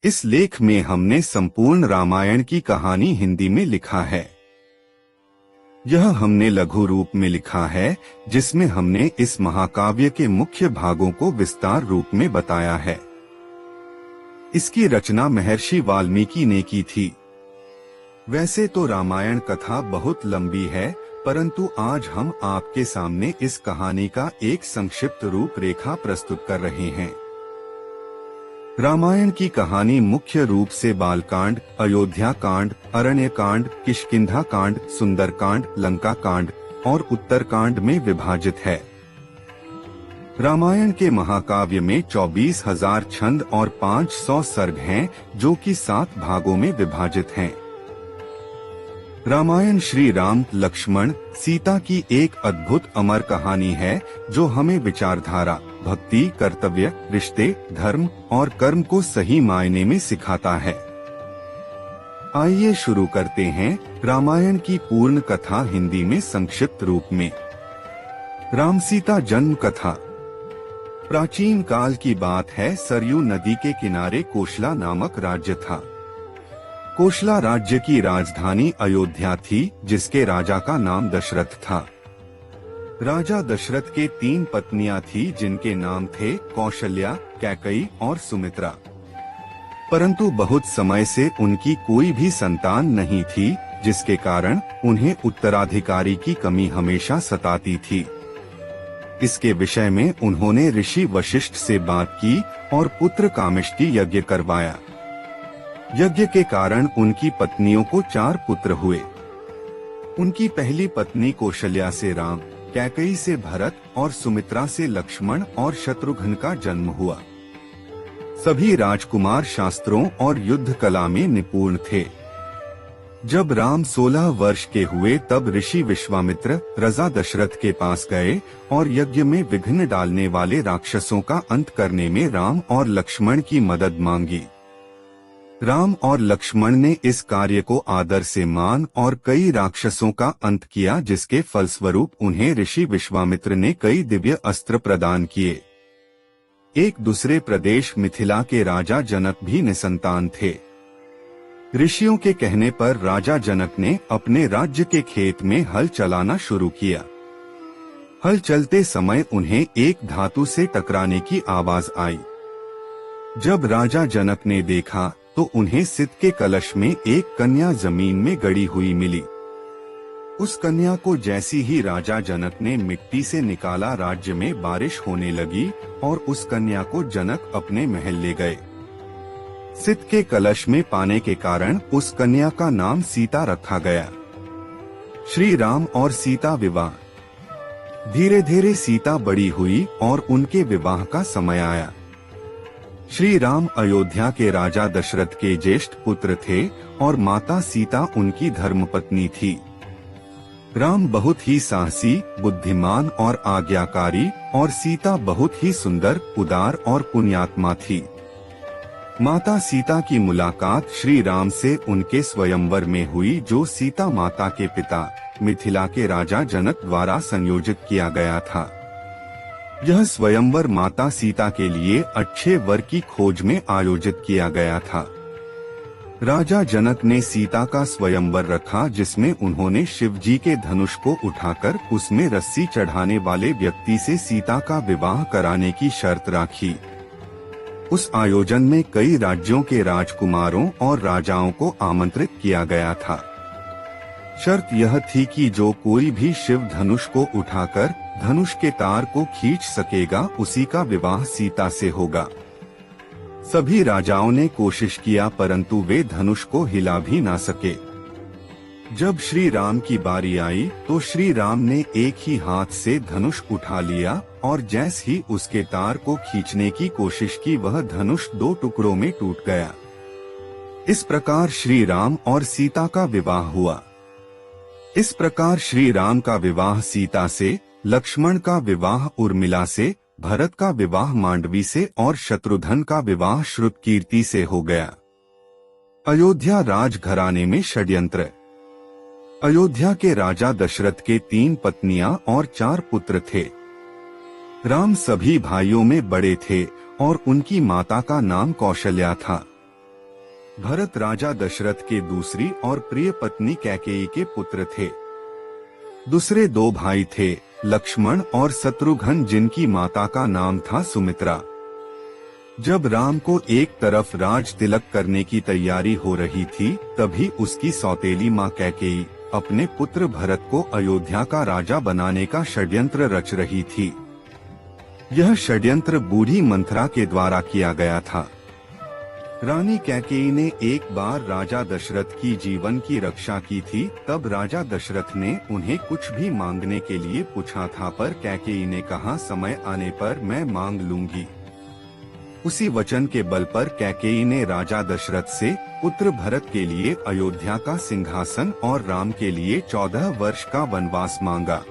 इस लेख में हमने संपूर्ण रामायण की कहानी हिंदी में लिखा है। यह हमने लघु रूप में लिखा है, जिसमें हमने इस महाकाव्य के मुख्य भागों को विस्तार रूप में बताया है। इसकी रचना महर्षि वाल्मीकि ने की थी। वैसे तो रामायण कथा बहुत लंबी है, परंतु आज हम आपके सामने इस कहानी का एक संक्षिप्त रूपरेखा प्रस्तुत कर रहे हैं। रामायण की कहानी मुख्य रूप से बालकांड, अयोध्या कांड, अरण्य कांड, किष्किंधा कांड, सुंदरकांड, लंका कांड और उत्तरकांड में विभाजित है। रामायण के महाकाव्य में 24,000 छंद और 500 सर्ग हैं, जो कि 7 भागों में विभाजित हैं। रामायण श्री राम, लक्ष्मण, सीता की एक अद्भुत अमर कहानी है, जो हमें विचारधारा, भक्ति, कर्तव्य, रिश्ते, धर्म और कर्म को सही मायने में सिखाता है। आइए शुरू करते हैं रामायण की पूर्ण कथा हिंदी में संक्षिप्त रूप में। राम सीता जन्म कथा। प्राचीन काल की बात है। सरयू नदी के किनारे कोशला नामक राज्य था। कोशला राज्य की राजधानी अयोध्या थी, जिसके राजा का नाम दशरथ था। राजा दशरथ के 3 पत्नियां थी, जिनके नाम थे कौशल्या, कैकई और सुमित्रा। परंतु बहुत समय से उनकी कोई भी संतान नहीं थी, जिसके कारण उन्हें उत्तराधिकारी की कमी हमेशा सताती थी। इसके विषय में उन्होंने ऋषि वशिष्ठ से बात की और पुत्र कामिष्टि यज्ञ करवाया। यज्ञ के कारण उनकी पत्नियों को 4 पुत्र हुए। उनकी पहली पत्नी कौशल्या से राम, कैकई से भरत और सुमित्रा से लक्ष्मण और शत्रुघ्न का जन्म हुआ। सभी राजकुमार शास्त्रों और युद्ध कला में निपुण थे। जब राम 16 वर्ष के हुए, तब ऋषि विश्वामित्र राजा दशरथ के पास गए और यज्ञ में विघ्न डालने वाले राक्षसों का अंत करने में राम और लक्ष्मण की मदद मांगी। राम और लक्ष्मण ने इस कार्य को आदर से मान और कई राक्षसों का अंत किया, जिसके फलस्वरूप उन्हें ऋषि विश्वामित्र ने कई दिव्य अस्त्र प्रदान किए। एक दूसरे प्रदेश मिथिला के राजा जनक भी निसंतान थे। ऋषियों के कहने पर राजा जनक ने अपने राज्य के खेत में हल चलाना शुरू किया। हल चलते समय उन्हें एक धातु से टकराने की आवाज आई। जब राजा जनक ने देखा तो उन्हें सित के कलश में एक कन्या जमीन में गड़ी हुई मिली। उस कन्या को जैसी ही राजा जनक ने मिट्टी से निकाला, राज्य में बारिश होने लगी और उस कन्या को जनक अपने महल ले गए। सित के कलश में पाने के कारण उस कन्या का नाम सीता रखा गया। श्री राम और सीता विवाह। धीरे धीरे सीता बड़ी हुई और उनके विवाह का समय आया। श्री राम अयोध्या के राजा दशरथ के ज्येष्ठ पुत्र थे और माता सीता उनकी धर्मपत्नी थी। राम बहुत ही साहसी, बुद्धिमान और आज्ञाकारी और सीता बहुत ही सुंदर, उदार और पुण्यात्मा थी। माता सीता की मुलाकात श्री राम से उनके स्वयंवर में हुई, जो सीता माता के पिता मिथिला के राजा जनक द्वारा संयोजित किया गया था। यह स्वयंवर माता सीता के लिए अच्छे वर की खोज में आयोजित किया गया था। राजा जनक ने सीता का स्वयंवर रखा, जिसमें उन्होंने शिव जी के धनुष को उठाकर उसमें रस्सी चढ़ाने वाले व्यक्ति से सीता का विवाह कराने की शर्त राखी। उस आयोजन में कई राज्यों के राजकुमारों और राजाओं को आमंत्रित किया गया था। शर्त यह थी कि जो कोई भी शिव धनुष को उठाकर धनुष के तार को खींच सकेगा, उसी का विवाह सीता से होगा। सभी राजाओं ने कोशिश किया, परंतु वे धनुष को हिला भी ना सके। जब श्री राम की बारी आई तो श्री राम ने एक ही हाथ से धनुष उठा लिया और जैसे ही उसके तार को खींचने की कोशिश की, वह धनुष 2 टुकड़ों में टूट गया। इस प्रकार श्री राम और सीता का विवाह हुआ। इस प्रकार श्री राम का विवाह सीता से, लक्ष्मण का विवाह उर्मिला से, भरत का विवाह मांडवी से और शत्रुघ्न का विवाह श्रुतकीर्ति से हो गया। अयोध्या राजघराने में षड्यंत्र। अयोध्या के राजा दशरथ के 3 पत्नियां और 4 पुत्र थे। राम सभी भाइयों में बड़े थे और उनकी माता का नाम कौशल्या था। भरत राजा दशरथ के दूसरी और प्रिय पत्नी कैकेयी के पुत्र थे। दूसरे दो भाई थे, लक्ष्मण और शत्रुघ्न, जिनकी माता का नाम था सुमित्रा। जब राम को एक तरफ राज तिलक करने की तैयारी हो रही थी, तभी उसकी सौतेली माँ कैकेयी अपने पुत्र भरत को अयोध्या का राजा बनाने का षड्यंत्र रच रही थी। यह षड्यंत्र बूढ़ी मंथरा के द्वारा किया गया था। रानी कैकेयी ने एक बार राजा दशरथ की जीवन की रक्षा की थी। तब राजा दशरथ ने उन्हें कुछ भी मांगने के लिए पूछा था, पर कैकेयी ने कहा, समय आने पर मैं मांग लूंगी। उसी वचन के बल पर कैकेयी ने राजा दशरथ से पुत्र भरत के लिए अयोध्या का सिंहासन और राम के लिए 14 वर्ष का वनवास मांगा।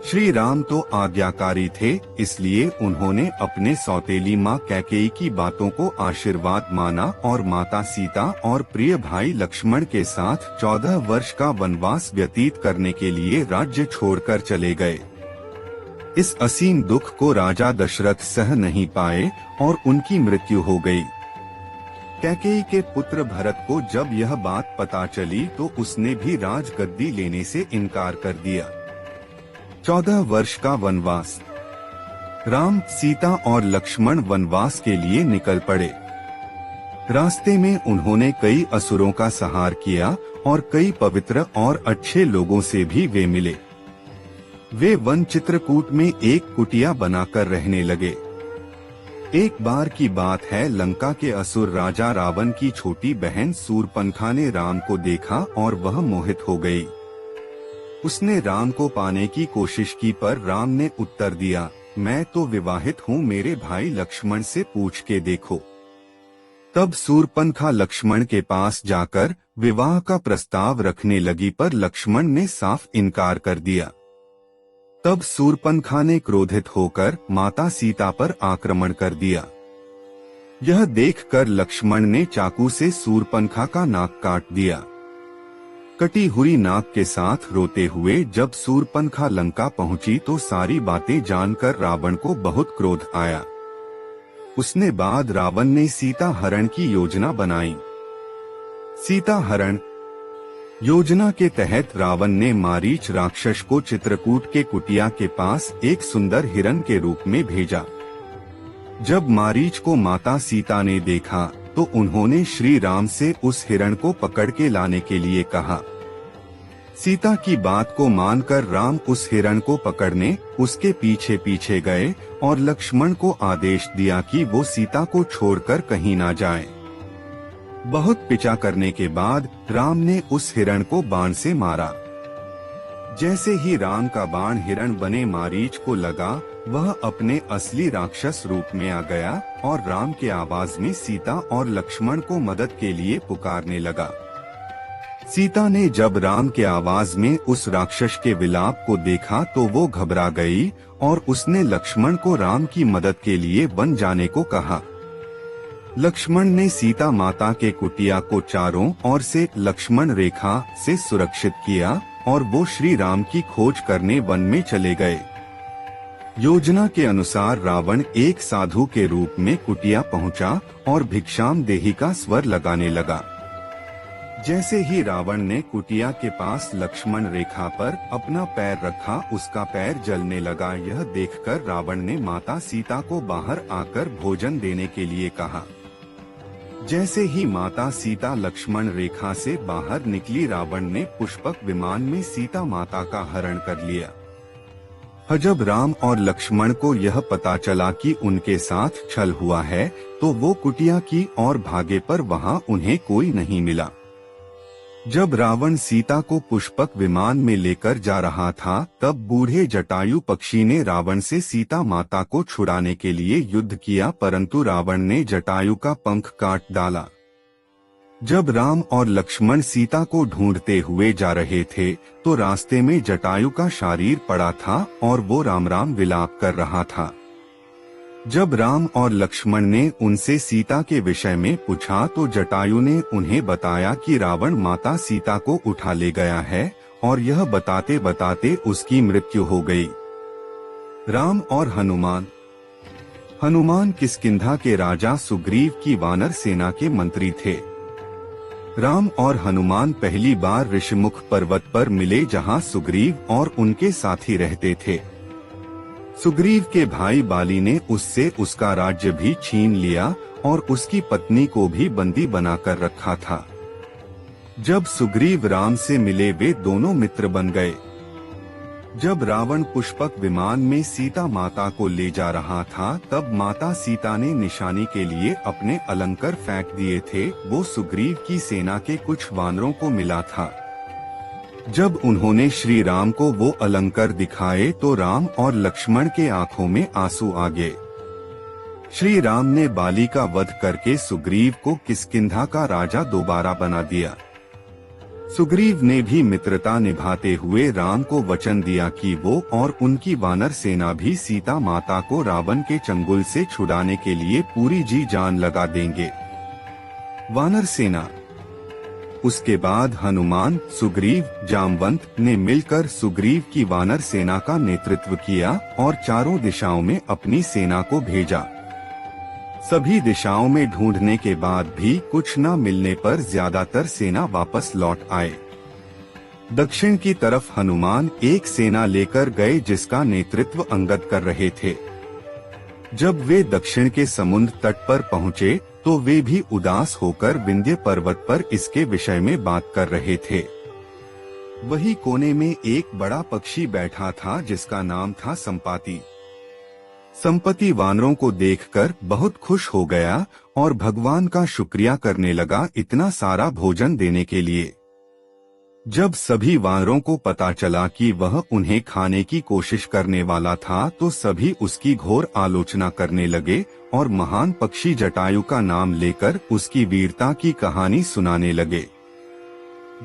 श्री राम तो आज्ञाकारी थे, इसलिए उन्होंने अपने सौतेली माँ कैकेयी की बातों को आशीर्वाद माना और माता सीता और प्रिय भाई लक्ष्मण के साथ 14 वर्ष का वनवास व्यतीत करने के लिए राज्य छोड़कर चले गए। इस असीम दुख को राजा दशरथ सह नहीं पाए और उनकी मृत्यु हो गई। कैकेयी के पुत्र भरत को जब यह बात पता चली तो उसने भी राजगद्दी लेने से इनकार कर दिया। 14 वर्ष का वनवास। राम, सीता और लक्ष्मण वनवास के लिए निकल पड़े। रास्ते में उन्होंने कई असुरों का संहार किया और कई पवित्र और अच्छे लोगों से भी वे मिले। वे वन चित्रकूट में एक कुटिया बनाकर रहने लगे। एक बार की बात है, लंका के असुर राजा रावण की छोटी बहन शूर्पणखा ने राम को देखा और वह मोहित हो गई। उसने राम को पाने की कोशिश की, पर राम ने उत्तर दिया, मैं तो विवाहित हूँ, मेरे भाई लक्ष्मण से पूछ के देखो। तब शूर्पणखा लक्ष्मण के पास जाकर विवाह का प्रस्ताव रखने लगी, पर लक्ष्मण ने साफ इनकार कर दिया। तब शूर्पणखा ने क्रोधित होकर माता सीता पर आक्रमण कर दिया। यह देखकर लक्ष्मण ने चाकू से शूर्पणखा का नाक काट दिया। कटी हुई नाक के साथ रोते हुए जब शूर्पणखा लंका पहुंची तो सारी बातें जानकर रावण को बहुत क्रोध आया। उसने बाद रावण ने सीता हरण की योजना बनाई। सीता हरण योजना के तहत रावण ने मारीच राक्षस को चित्रकूट के कुटिया के पास एक सुंदर हिरण के रूप में भेजा। जब मारीच को माता सीता ने देखा तो उन्होंने श्री राम से उस हिरण को पकड़ के लाने के लिए कहा। सीता की बात को मानकर राम उस हिरण को पकड़ने उसके पीछे पीछे गए और लक्ष्मण को आदेश दिया कि वो सीता को छोड़कर कहीं ना जाए। बहुत पीछा करने के बाद राम ने उस हिरण को बाण से मारा। जैसे ही राम का बाण हिरण बने मारीच को लगा, वह अपने असली राक्षस रूप में आ गया और राम के आवाज में सीता और लक्ष्मण को मदद के लिए पुकारने लगा। सीता ने जब राम के आवाज में उस राक्षस के विलाप को देखा तो वो घबरा गई और उसने लक्ष्मण को राम की मदद के लिए वन जाने को कहा। लक्ष्मण ने सीता माता के कुटिया को चारों ओर से लक्ष्मण रेखा से सुरक्षित किया और वो श्री राम की खोज करने वन में चले गए। योजना के अनुसार रावण एक साधु के रूप में कुटिया पहुंचा और भिक्षाम देही का स्वर लगाने लगा। जैसे ही रावण ने कुटिया के पास लक्ष्मण रेखा पर अपना पैर रखा, उसका पैर जलने लगा। यह देखकर रावण ने माता सीता को बाहर आकर भोजन देने के लिए कहा। जैसे ही माता सीता लक्ष्मण रेखा से बाहर निकली, रावण ने पुष्पक विमान में सीता माता का हरण कर लिया। जब राम और लक्ष्मण को यह पता चला कि उनके साथ छल हुआ है तो वो कुटिया की ओर भागे, पर वहां उन्हें कोई नहीं मिला। जब रावण सीता को पुष्पक विमान में लेकर जा रहा था, तब बूढ़े जटायु पक्षी ने रावण से सीता माता को छुड़ाने के लिए युद्ध किया, परंतु रावण ने जटायु का पंख काट डाला। जब राम और लक्ष्मण सीता को ढूंढते हुए जा रहे थे तो रास्ते में जटायु का शरीर पड़ा था और वो राम राम विलाप कर रहा था। जब राम और लक्ष्मण ने उनसे सीता के विषय में पूछा तो जटायु ने उन्हें बताया कि रावण माता सीता को उठा ले गया है और यह बताते बताते उसकी मृत्यु हो गई। राम और हनुमान। हनुमान किष्किंधा के राजा सुग्रीव की वानर सेना के मंत्री थे। राम और हनुमान पहली बार ऋषिमुख पर्वत पर मिले, जहां सुग्रीव और उनके साथी रहते थे। सुग्रीव के भाई बाली ने उससे उसका राज्य भी छीन लिया और उसकी पत्नी को भी बंदी बनाकर रखा था। जब सुग्रीव राम से मिले, वे दोनों मित्र बन गए। जब रावण पुष्पक विमान में सीता माता को ले जा रहा था, तब माता सीता ने निशानी के लिए अपने अलंकार फेंक दिए थे। वो सुग्रीव की सेना के कुछ वानरों को मिला था। जब उन्होंने श्री राम को वो अलंकार दिखाए तो राम और लक्ष्मण के आंखों में आंसू आ गए। श्री राम ने बाली का वध करके सुग्रीव को किष्किंधा का राजा दोबारा बना दिया। सुग्रीव ने भी मित्रता निभाते हुए राम को वचन दिया कि वो और उनकी वानर सेना भी सीता माता को रावण के चंगुल से छुड़ाने के लिए पूरी जी जान लगा देंगे। वानर सेना। उसके बाद हनुमान, सुग्रीव, जामवंत ने मिलकर सुग्रीव की वानर सेना का नेतृत्व किया और चारों दिशाओं में अपनी सेना को भेजा। सभी दिशाओं में ढूंढने के बाद भी कुछ न मिलने पर ज्यादातर सेना वापस लौट आए। दक्षिण की तरफ हनुमान एक सेना लेकर गए, जिसका नेतृत्व अंगद कर रहे थे। जब वे दक्षिण के समुद्र तट पर पहुँचे तो वे भी उदास होकर विंध्य पर्वत पर इसके विषय में बात कर रहे थे। वही कोने में एक बड़ा पक्षी बैठा था, जिसका नाम था संपाति। संपत्ति वानरों को देखकर बहुत खुश हो गया और भगवान का शुक्रिया करने लगा इतना सारा भोजन देने के लिए। जब सभी वानरों को पता चला कि वह उन्हें खाने की कोशिश करने वाला था, तो सभी उसकी घोर आलोचना करने लगे और महान पक्षी जटायु का नाम लेकर उसकी वीरता की कहानी सुनाने लगे।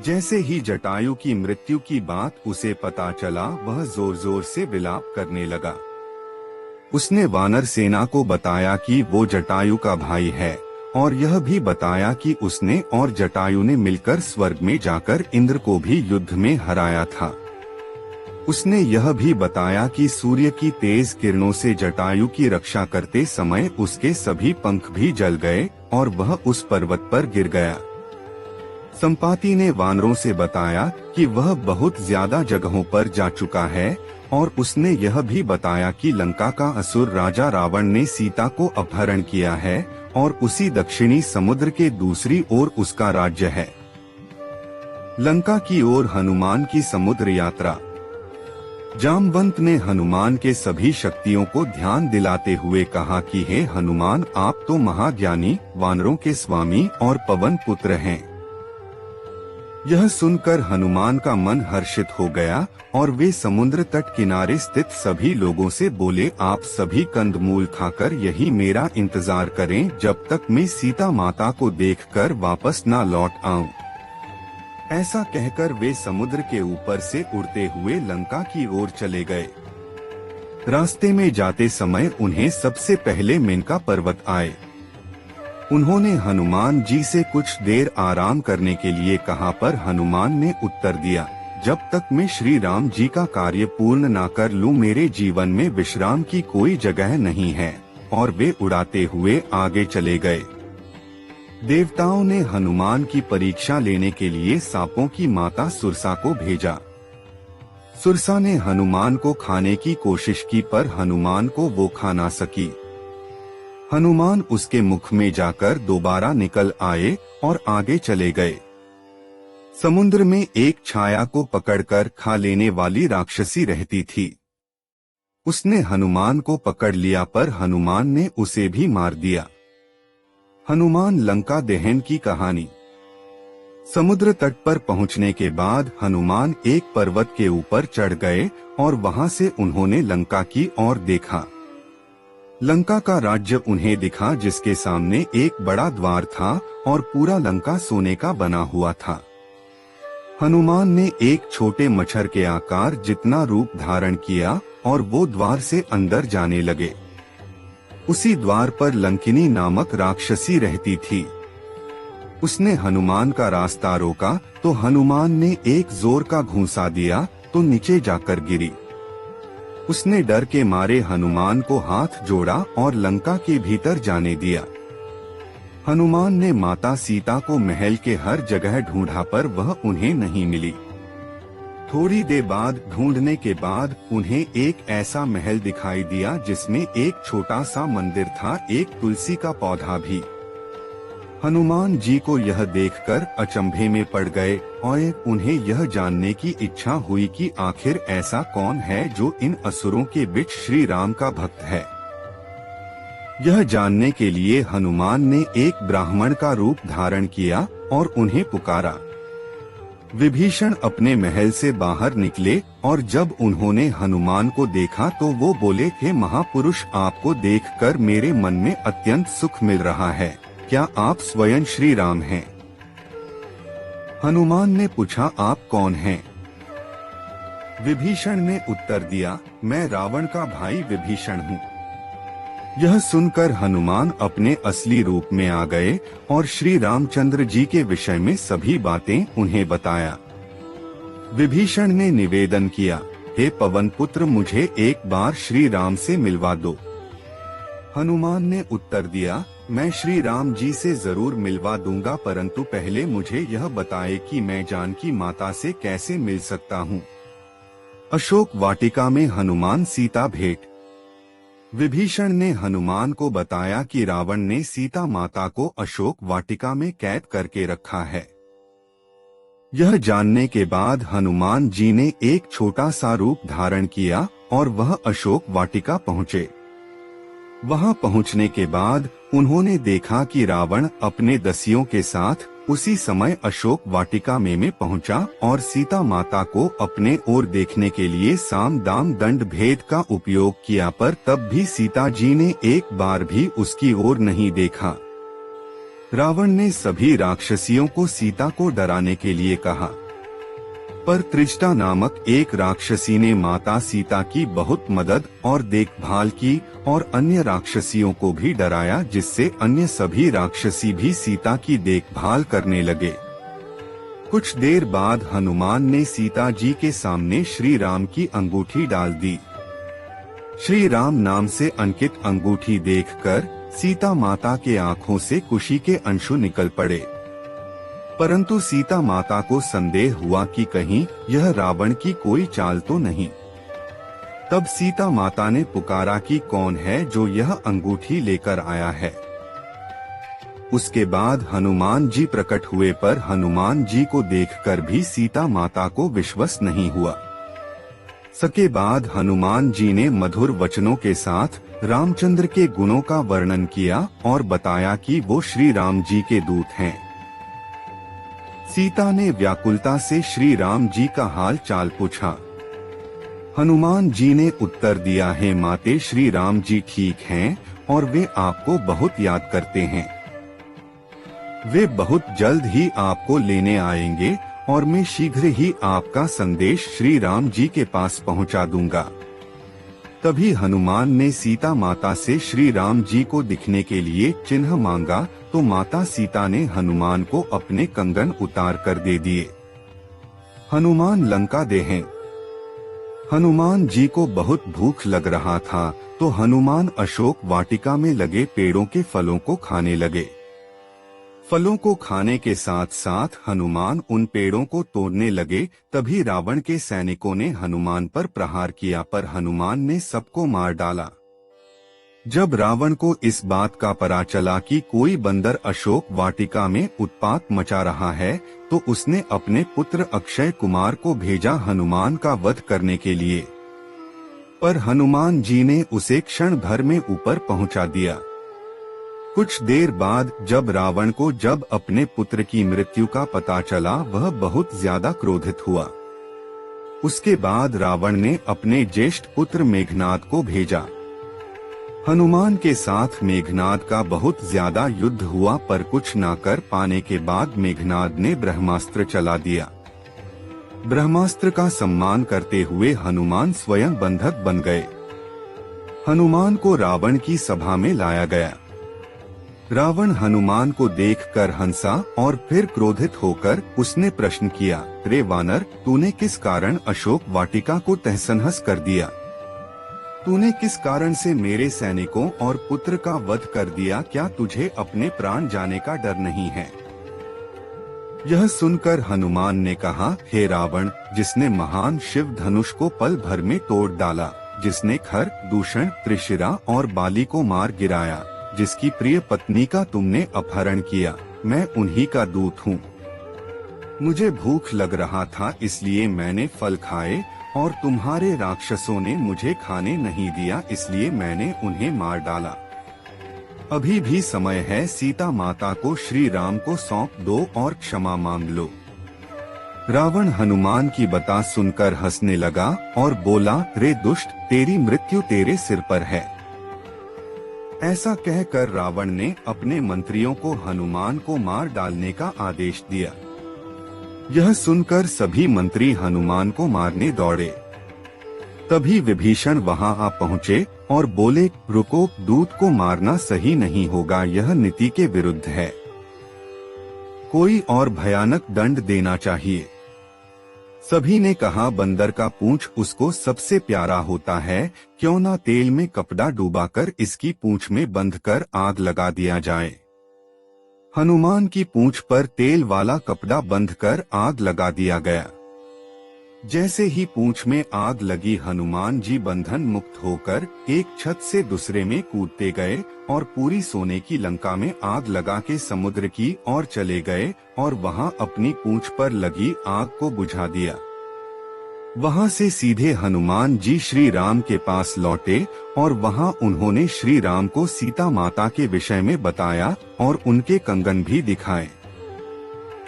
जैसे ही जटायु की मृत्यु की बात उसे पता चला, वह जोर जोर से विलाप करने लगा। उसने वानर सेना को बताया कि वो जटायु का भाई है और यह भी बताया कि उसने और जटायु ने मिलकर स्वर्ग में जाकर इंद्र को भी युद्ध में हराया था। उसने यह भी बताया कि सूर्य की तेज किरणों से जटायु की रक्षा करते समय उसके सभी पंख भी जल गए और वह उस पर्वत पर गिर गया। संपाति ने वानरों से बताया कि वह बहुत ज्यादा जगहों पर जा चुका है और उसने यह भी बताया कि लंका का असुर राजा रावण ने सीता को अपहरण किया है और उसी दक्षिणी समुद्र के दूसरी ओर उसका राज्य है। लंका की ओर हनुमान की समुद्र यात्रा। जामवंत ने हनुमान के सभी शक्तियों को ध्यान दिलाते हुए कहा कि हे हनुमान, आप तो महाज्ञानी, वानरों के स्वामी और पवन पुत्र हैं। यह सुनकर हनुमान का मन हर्षित हो गया और वे समुद्र तट किनारे स्थित सभी लोगों से बोले, आप सभी कंदमूल खाकर यही मेरा इंतजार करें जब तक मैं सीता माता को देखकर वापस न लौट आऊं। ऐसा कहकर वे समुद्र के ऊपर से उड़ते हुए लंका की ओर चले गए। रास्ते में जाते समय उन्हें सबसे पहले मेनका पर्वत आए। उन्होंने हनुमान जी से कुछ देर आराम करने के लिए कहा, पर हनुमान ने उत्तर दिया, जब तक मैं श्री राम जी का कार्य पूर्ण ना कर लूं, मेरे जीवन में विश्राम की कोई जगह नहीं है। और वे उड़ाते हुए आगे चले गए। देवताओं ने हनुमान की परीक्षा लेने के लिए सांपों की माता सुरसा को भेजा। सुरसा ने हनुमान को खाने की कोशिश की, पर हनुमान को वो खा ना सकी। हनुमान उसके मुख में जाकर दोबारा निकल आए और आगे चले गए। समुद्र में एक छाया को पकड़कर खा लेने वाली राक्षसी रहती थी। उसने हनुमान को पकड़ लिया, पर हनुमान ने उसे भी मार दिया। हनुमान लंका दहन की कहानी। समुद्र तट पर पहुंचने के बाद हनुमान एक पर्वत के ऊपर चढ़ गए और वहां से उन्होंने लंका की ओर देखा। लंका का राज्य उन्हें दिखा, जिसके सामने एक बड़ा द्वार था और पूरा लंका सोने का बना हुआ था। हनुमान ने एक छोटे मच्छर के आकार जितना रूप धारण किया और वो द्वार से अंदर जाने लगे। उसी द्वार पर लंकिनी नामक राक्षसी रहती थी। उसने हनुमान का रास्ता रोका तो हनुमान ने एक जोर का घूंसा दिया तो नीचे जाकर गिरी। उसने डर के मारे हनुमान को हाथ जोड़ा और लंका के भीतर जाने दिया। हनुमान ने माता सीता को महल के हर जगह ढूंढा पर वह उन्हें नहीं मिली। थोड़ी देर बाद ढूंढने के बाद उन्हें एक ऐसा महल दिखाई दिया जिसमें एक छोटा सा मंदिर था, एक तुलसी का पौधा भी। हनुमान जी को यह देखकर अचंभे में पड़ गए और उन्हें यह जानने की इच्छा हुई कि आखिर ऐसा कौन है जो इन असुरों के बीच श्री राम का भक्त है। यह जानने के लिए हनुमान ने एक ब्राह्मण का रूप धारण किया और उन्हें पुकारा। विभीषण अपने महल से बाहर निकले और जब उन्होंने हनुमान को देखा तो वो बोले, हे महापुरुष, आपको देखकर मेरे मन में अत्यंत सुख मिल रहा है। क्या आप स्वयं श्री राम हैं? हनुमान ने पूछा, आप कौन हैं? विभीषण ने उत्तर दिया, मैं रावण का भाई विभीषण हूँ। यह सुनकर हनुमान अपने असली रूप में आ गए और श्री रामचंद्र जी के विषय में सभी बातें उन्हें बताया। विभीषण ने निवेदन किया, हे पवन पुत्र, मुझे एक बार श्री राम से मिलवा दो। हनुमान ने उत्तर दिया, मैं श्री राम जी से जरूर मिलवा दूंगा, परंतु पहले मुझे यह बताए कि मैं जानकी माता से कैसे मिल सकता हूँ। अशोक वाटिका में हनुमान सीता भेंट। विभीषण ने हनुमान को बताया कि रावण ने सीता माता को अशोक वाटिका में कैद करके रखा है। यह जानने के बाद हनुमान जी ने एक छोटा सा रूप धारण किया और वह अशोक वाटिका पहुँचे। वहां पहुंचने के बाद उन्होंने देखा कि रावण अपने दसियों के साथ उसी समय अशोक वाटिका में पहुंचा और सीता माता को अपने ओर देखने के लिए साम दाम दंड भेद का उपयोग किया, पर तब भी सीता जी ने एक बार भी उसकी ओर नहीं देखा। रावण ने सभी राक्षसियों को सीता को डराने के लिए कहा, पर त्रिजटा नामक एक राक्षसी ने माता सीता की बहुत मदद और देखभाल की और अन्य राक्षसियों को भी डराया, जिससे अन्य सभी राक्षसी भी सीता की देखभाल करने लगे। कुछ देर बाद हनुमान ने सीता जी के सामने श्री राम की अंगूठी डाल दी। श्री राम नाम से अंकित अंगूठी देखकर सीता माता के आंखों से खुशी के अंशु निकल पड़े, परंतु सीता माता को संदेह हुआ कि कहीं यह रावण की कोई चाल तो नहीं। तब सीता माता ने पुकारा कि कौन है जो यह अंगूठी लेकर आया है। उसके बाद हनुमान जी प्रकट हुए, पर हनुमान जी को देखकर भी सीता माता को विश्वास नहीं हुआ। सके बाद हनुमान जी ने मधुर वचनों के साथ रामचंद्र के गुणों का वर्णन किया और बताया कि वो श्री राम जी के दूत हैं। सीता ने व्याकुलता से श्री राम जी का हाल चाल पूछा। हनुमान जी ने उत्तर दिया, है माते, श्री राम जी ठीक हैं और वे आपको बहुत याद करते हैं। वे बहुत जल्द ही आपको लेने आएंगे और मैं शीघ्र ही आपका संदेश श्री राम जी के पास पहुंचा दूंगा। तभी हनुमान ने सीता माता से श्री राम जी को दिखने के लिए चिन्ह मांगा, तो माता सीता ने हनुमान को अपने कंगन उतार कर दे दिए। हनुमान लंका देहें। हनुमान जी को बहुत भूख लग रहा था, तो हनुमान अशोक वाटिका में लगे पेड़ों के फलों को खाने लगे। फलों को खाने के साथ साथ हनुमान उन पेड़ों को तोड़ने लगे। तभी रावण के सैनिकों ने हनुमान पर प्रहार किया, पर हनुमान ने सबको मार डाला। जब रावण को इस बात का पता चला कि कोई बंदर अशोक वाटिका में उत्पात मचा रहा है, तो उसने अपने पुत्र अक्षय कुमार को भेजा हनुमान का वध करने के लिए, पर हनुमान जी ने उसे क्षण भर में ऊपर पहुंचा दिया। कुछ देर बाद जब अपने पुत्र की मृत्यु का पता चला, वह बहुत ज्यादा क्रोधित हुआ। उसके बाद रावण ने अपने ज्येष्ठ पुत्र मेघनाद को भेजा। हनुमान के साथ मेघनाद का बहुत ज्यादा युद्ध हुआ, पर कुछ न कर पाने के बाद मेघनाद ने ब्रह्मास्त्र चला दिया। ब्रह्मास्त्र का सम्मान करते हुए हनुमान स्वयं बंधक बन गए। हनुमान को रावण की सभा में लाया गया। रावण हनुमान को देखकर हंसा और फिर क्रोधित होकर उसने प्रश्न किया, रे वानर, तूने किस कारण अशोक वाटिका को तहस-नहस कर दिया? तूने किस कारण से मेरे सैनिकों और पुत्र का वध कर दिया? क्या तुझे अपने प्राण जाने का डर नहीं है? यह सुनकर हनुमान ने कहा, हे रावण, जिसने महान शिव धनुष को पल भर में तोड़ डाला, जिसने खर, दूषण, त्रिशिरा और बाली को मार गिराया, जिसकी प्रिय पत्नी का तुमने अपहरण किया, मैं उन्हीं का दूत हूँ। मुझे भूख लग रहा था, इसलिए मैंने फल खाए, और तुम्हारे राक्षसों ने मुझे खाने नहीं दिया, इसलिए मैंने उन्हें मार डाला। अभी भी समय है, सीता माता को श्री राम को सौंप दो और क्षमा मांग लो। रावण हनुमान की बात सुनकर हंसने लगा और बोला, रे दुष्ट, तेरी मृत्यु तेरे सिर पर है। ऐसा कहकर रावण ने अपने मंत्रियों को हनुमान को मार डालने का आदेश दिया। यह सुनकर सभी मंत्री हनुमान को मारने दौड़े। तभी विभीषण वहां आ पहुंचे और बोले, रुको, दूत को मारना सही नहीं होगा, यह नीति के विरुद्ध है। कोई और भयानक दंड देना चाहिए। सभी ने कहा, बंदर का पूंछ उसको सबसे प्यारा होता है, क्यों ना तेल में कपड़ा डुबाकर इसकी पूंछ में बंध कर आग लगा दिया जाए। हनुमान की पूंछ पर तेल वाला कपड़ा बंधकर आग लगा दिया गया। जैसे ही पूंछ में आग लगी, हनुमान जी बंधन मुक्त होकर एक छत से दूसरे में कूदते गए और पूरी सोने की लंका में आग लगा के समुद्र की ओर चले गए और वहां अपनी पूंछ पर लगी आग को बुझा दिया। वहां से सीधे हनुमान जी श्री राम के पास लौटे और वहां उन्होंने श्री राम को सीता माता के विषय में बताया और उनके कंगन भी दिखाए।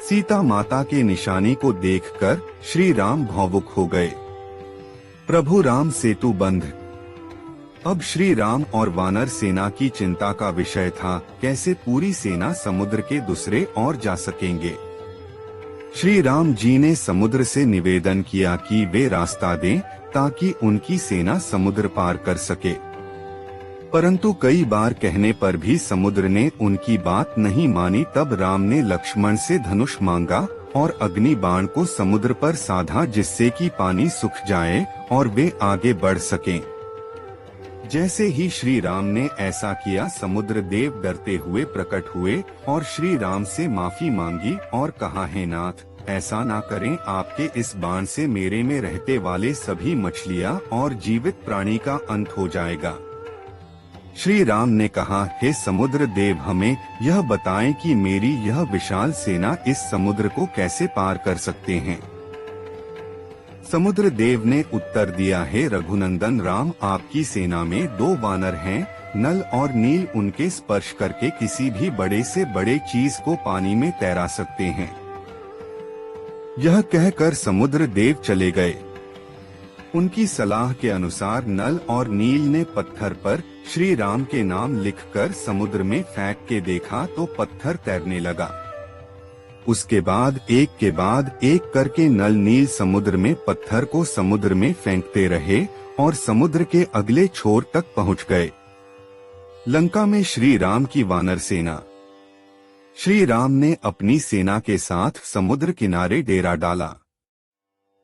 सीता माता के निशानी को देखकर श्री राम भावुक हो गए। प्रभु राम सेतु बंध। अब श्री राम और वानर सेना की चिंता का विषय था, कैसे पूरी सेना समुद्र के दूसरे ओर जा सकेंगे। श्री राम जी ने समुद्र से निवेदन किया कि वे रास्ता दें ताकि उनकी सेना समुद्र पार कर सके, परंतु कई बार कहने पर भी समुद्र ने उनकी बात नहीं मानी। तब राम ने लक्ष्मण से धनुष मांगा और अग्नि बाण को समुद्र पर साधा, जिससे कि पानी सूख जाए और वे आगे बढ़ सकें। जैसे ही श्री राम ने ऐसा किया, समुद्र देव डरते हुए प्रकट हुए और श्री राम से माफी मांगी और कहा, हे नाथ, ऐसा ना करें, आपके इस बाण से मेरे में रहते वाले सभी मछलियां और जीवित प्राणी का अंत हो जाएगा। श्री राम ने कहा, हे समुद्र देव, हमें यह बताएं कि मेरी यह विशाल सेना इस समुद्र को कैसे पार कर सकते हैं। समुद्र देव ने उत्तर दिया, हे रघुनंदन राम, आपकी सेना में 2 वानर हैं, नल और नील। उनके स्पर्श करके किसी भी बड़े से बड़े चीज को पानी में तैरा सकते हैं। यह कहकर समुद्र देव चले गए। उनकी सलाह के अनुसार नल और नील ने पत्थर पर श्री राम के नाम लिखकर समुद्र में फेंक के देखा तो पत्थर तैरने लगा। उसके बाद एक के बाद एक करके नल नील समुद्र में पत्थर को समुद्र में फेंकते रहे और समुद्र के अगले छोर तक पहुंच गए। लंका में श्री राम की वानर सेना। श्री राम ने अपनी सेना के साथ समुद्र किनारे डेरा डाला।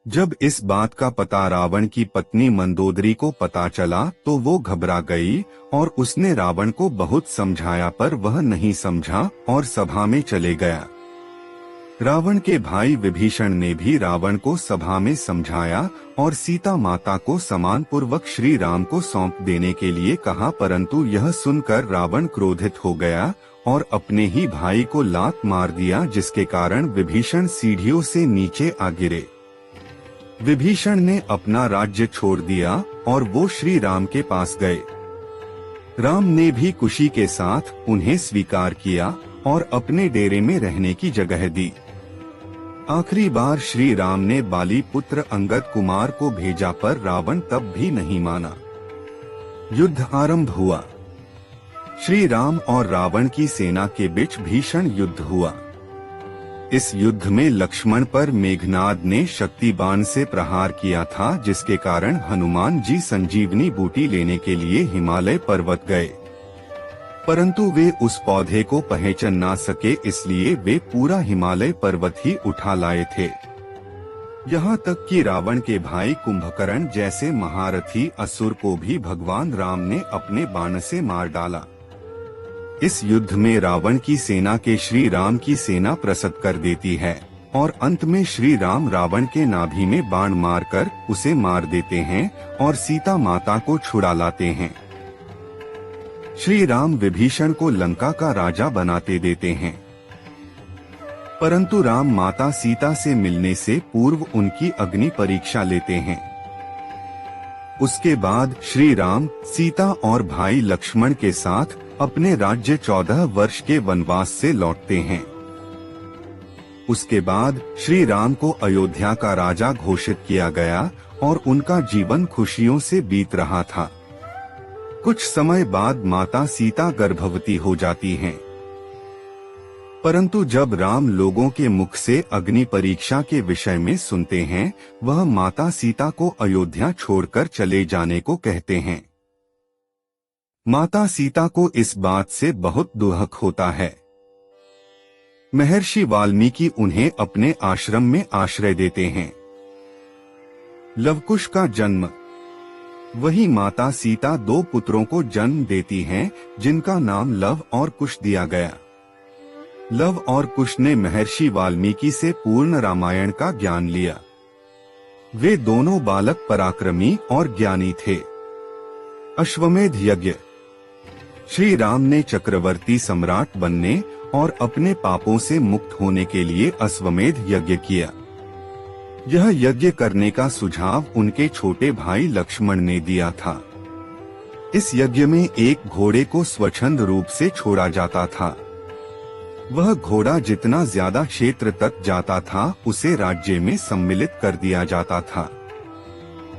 जब इस बात का पता रावण की पत्नी मंदोदरी को पता चला तो वो घबरा गई और उसने रावण को बहुत समझाया, पर वह नहीं समझा और सभा में चले गया। रावण के भाई विभीषण ने भी रावण को सभा में समझाया और सीता माता को सम्मान पूर्वक श्री राम को सौंप देने के लिए कहा, परंतु यह सुनकर रावण क्रोधित हो गया और अपने ही भाई को लात मार दिया, जिसके कारण विभीषण सीढ़ियों से नीचे आ गिरे। विभीषण ने अपना राज्य छोड़ दिया और वो श्री राम के पास गए। राम ने भी खुशी के साथ उन्हें स्वीकार किया और अपने डेरे में रहने की जगह दी। आखिरी बार श्री राम ने बाली पुत्र अंगद कुमार को भेजा, पर रावण तब भी नहीं माना। युद्ध आरंभ हुआ। श्री राम और रावण की सेना के बीच भीषण युद्ध हुआ। इस युद्ध में लक्ष्मण पर मेघनाद ने शक्ति बाण से प्रहार किया था, जिसके कारण हनुमान जी संजीवनी बूटी लेने के लिए हिमालय पर्वत गए, परंतु वे उस पौधे को पहचान ना सके, इसलिए वे पूरा हिमालय पर्वत ही उठा लाए थे। यहाँ तक कि रावण के भाई कुंभकर्ण जैसे महारथी असुर को भी भगवान राम ने अपने बाण से मार डाला। इस युद्ध में रावण की सेना के श्री राम की सेना प्रसत कर देती है और अंत में श्री राम रावण के नाभि में बाण मारकर उसे मार देते हैं और सीता माता को छुड़ा लाते हैं। श्री राम विभीषण को लंका का राजा बनाते देते हैं, परंतु राम माता सीता से मिलने से पूर्व उनकी अग्नि परीक्षा लेते हैं। उसके बाद श्री राम सीता और भाई लक्ष्मण के साथ अपने राज्य 14 वर्ष के वनवास से लौटते हैं। उसके बाद श्री राम को अयोध्या का राजा घोषित किया गया और उनका जीवन खुशियों से बीत रहा था। कुछ समय बाद माता सीता गर्भवती हो जाती हैं। परंतु जब राम लोगों के मुख से अग्नि परीक्षा के विषय में सुनते हैं, वह माता सीता को अयोध्या छोड़कर चले जाने को कहते हैं। माता सीता को इस बात से बहुत दुख होता है। महर्षि वाल्मीकि उन्हें अपने आश्रम में आश्रय देते हैं। लवकुश का जन्म। वही माता सीता 2 पुत्रों को जन्म देती हैं, जिनका नाम लव और कुश दिया गया। लव और कुश ने महर्षि वाल्मीकि से पूर्ण रामायण का ज्ञान लिया। वे दोनों बालक पराक्रमी और ज्ञानी थे। अश्वमेध यज्ञ। श्री राम ने चक्रवर्ती सम्राट बनने और अपने पापों से मुक्त होने के लिए अश्वमेध यज्ञ किया। यह यज्ञ करने का सुझाव उनके छोटे भाई लक्ष्मण ने दिया था। इस यज्ञ में एक घोड़े को स्वच्छंद रूप से छोड़ा जाता था। वह घोड़ा जितना ज्यादा क्षेत्र तक जाता था, उसे राज्य में सम्मिलित कर दिया जाता था।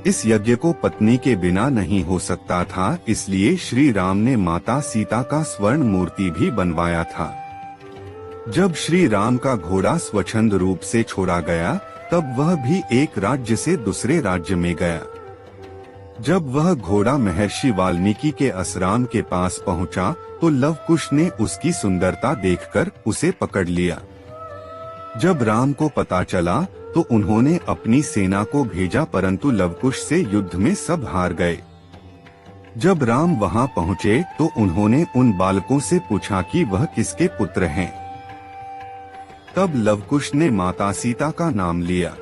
इस यज्ञ को पत्नी के बिना नहीं हो सकता था, इसलिए श्री राम ने माता सीता का स्वर्ण मूर्ति भी बनवाया था। जब श्री राम का घोड़ा स्वच्छंद रूप से छोड़ा गया, तब वह भी एक राज्य से दूसरे राज्य में गया। जब वह घोड़ा महर्षि वाल्मीकि के आश्रम के पास पहुंचा, तो लवकुश ने उसकी सुंदरता देखकर उसे पकड़ लिया। जब राम को पता चला, तो उन्होंने अपनी सेना को भेजा, परंतु लवकुश से युद्ध में सब हार गए। जब राम वहां पहुंचे, तो उन्होंने उन बालकों से पूछा कि वह किसके पुत्र हैं। तब लवकुश ने माता सीता का नाम लिया।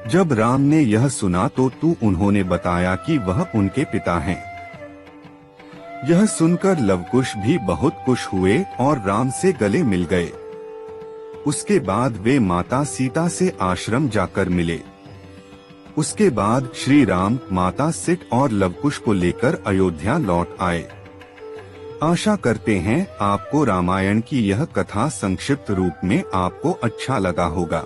जब राम ने यह सुना, तो उन्होंने बताया कि वह उनके पिता हैं। यह सुनकर लवकुश भी बहुत खुश हुए और राम से गले मिल गए। उसके बाद वे माता सीता से आश्रम जाकर मिले। उसके बाद श्री राम माता सीता और लवकुश को लेकर अयोध्या लौट आए। आशा करते हैं आपको रामायण की यह कथा संक्षिप्त रूप में आपको अच्छा लगा होगा।